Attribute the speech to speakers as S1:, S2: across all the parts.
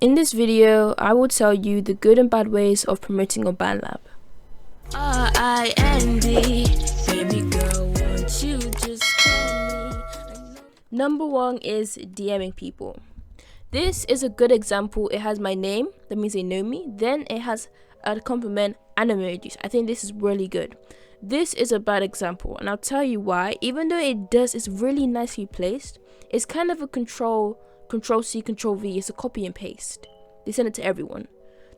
S1: In this video, I will tell you the good and bad ways of promoting on Bandlab. R-I-N-D, baby girl, won't you just call me? Number 1 is DMing people. This is a good example. It has my name, that means they know me. Then it has a compliment and emojis. I think this is really good. This is a bad example, and I'll tell you why. Even though it's really nicely placed, it's kind of a control C, control V. It's a copy and paste. They send it to everyone.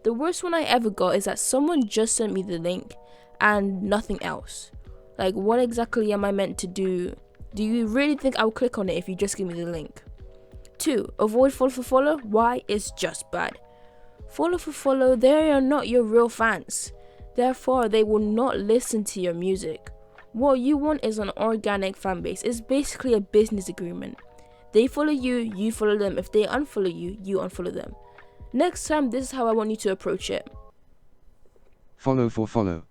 S1: The worst one I ever got is that someone just sent me the link and nothing else. Like, what exactly am I meant to do? Do you really think I will click on it if you just give me the link? 2, avoid follow for follow. Why? It's just bad. Follow for follow, they are not your real fans. Therefore, they will not listen to your music. What you want is an organic fan base. It's basically a business agreement. They follow you, you follow them. If they unfollow you, you unfollow them. Next time, this is how I want you to approach it.
S2: Follow for follow.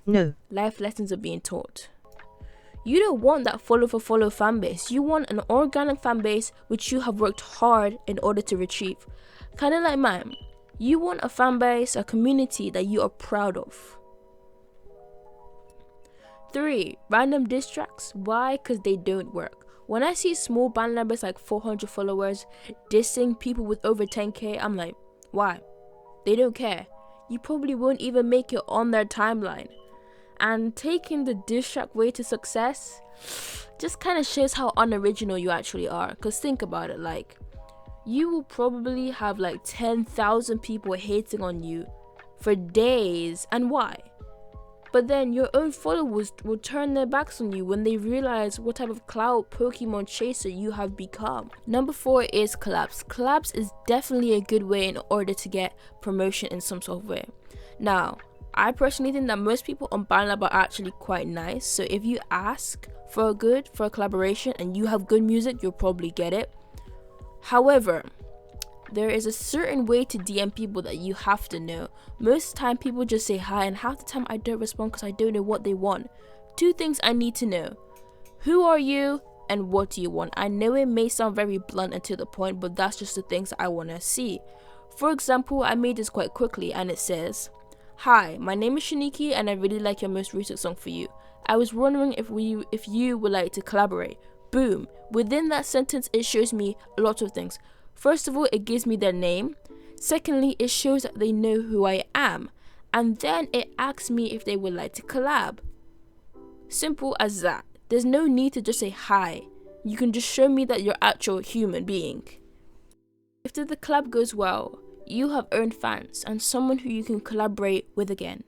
S1: No. Life lessons are being taught. You don't want that follow for follow fan base. You want an organic fan base which you have worked hard in order to retrieve. Kind of like mine. You want a fan base, a community that you are proud of. 3, random diss tracks. Why? Because they don't work. When I see small band members like 400 followers dissing people with over 10k, I'm like, why? They don't care. You probably won't even make it on their timeline. And taking the diss track way to success just kind of shows how unoriginal you actually are. Because think about it, like, you will probably have like 10,000 people hating on you for days. And why? But then your own followers will turn their backs on you when they realize what type of cloud Pokemon chaser you have become. Number 4 is collabs. Collabs is definitely a good way in order to get promotion in some sort of way. Now, I personally think that most people on Bandlab are actually quite nice. So if you ask for a collaboration and you have good music, you'll probably get it. However, there is a certain way to DM people that you have to know. Most of the time people just say hi, and half the time I don't respond because I don't know what they want. 2 things I need to know. Who are you and what do you want? I know it may sound very blunt and to the point, but that's just the things I want to see. For example, I made this quite quickly and it says, "Hi, my name is Shaniki and I really like your most recent song for you. I was wondering if you would like to collaborate." Boom. Within that sentence, it shows me a lot of things. First of all, it gives me their name. Secondly, it shows that they know who I am. And then it asks me if they would like to collab. Simple as that. There's no need to just say hi. You can just show me that you're actual human being. If the collab goes well, you have earned fans and someone who you can collaborate with again.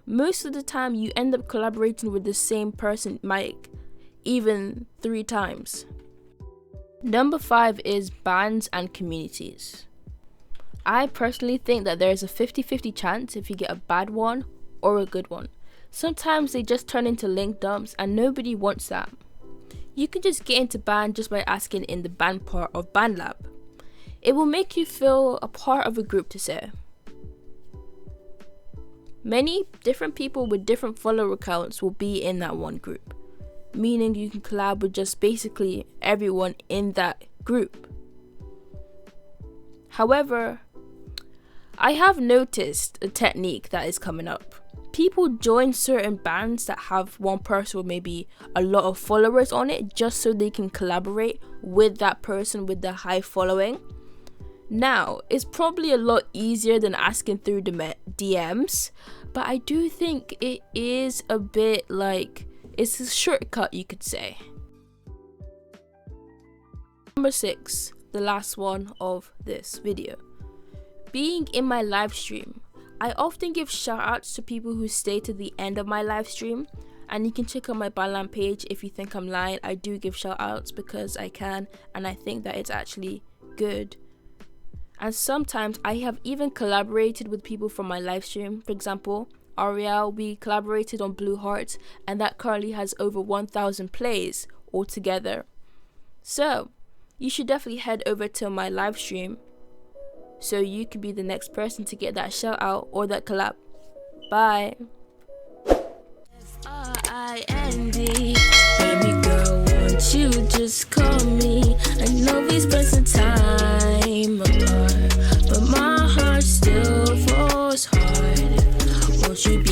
S1: Most of the time, you end up collaborating with the same person, even 3 times. Number 5 is bands and communities. I personally think that there is a 50-50 chance if you get a bad one or a good one. Sometimes they just turn into link dumps and nobody wants that. You can just get into band just by asking in the band part of Bandlab. It will make you feel a part of a group to say. Many different people with different follower accounts will be in that one group, meaning you can collab with just basically everyone in that group. However, I have noticed a technique that is coming up. People join certain bands that have one person with maybe a lot of followers on it just so they can collaborate with that person with the high following. Now, it's probably a lot easier than asking through the DMs, but I do think it is a bit like, it's a shortcut, you could say. Number 6, the last one of this video. Being in my live stream. I often give shoutouts to people who stay to the end of my live stream, and you can check out my Bandlab page if you think I'm lying. I do give shoutouts because I can, and I think that it's actually good. And sometimes I have even collaborated with people from my live stream. For example, Ariel, we collaborated on Blue Hearts, and that currently has over 1,000 plays altogether. So you should definitely head over to my live stream so you could be the next person to get that shout out or that collab. Bye. R-I-N-D, baby girl, won't you just call me? I know we spent some time apart. GB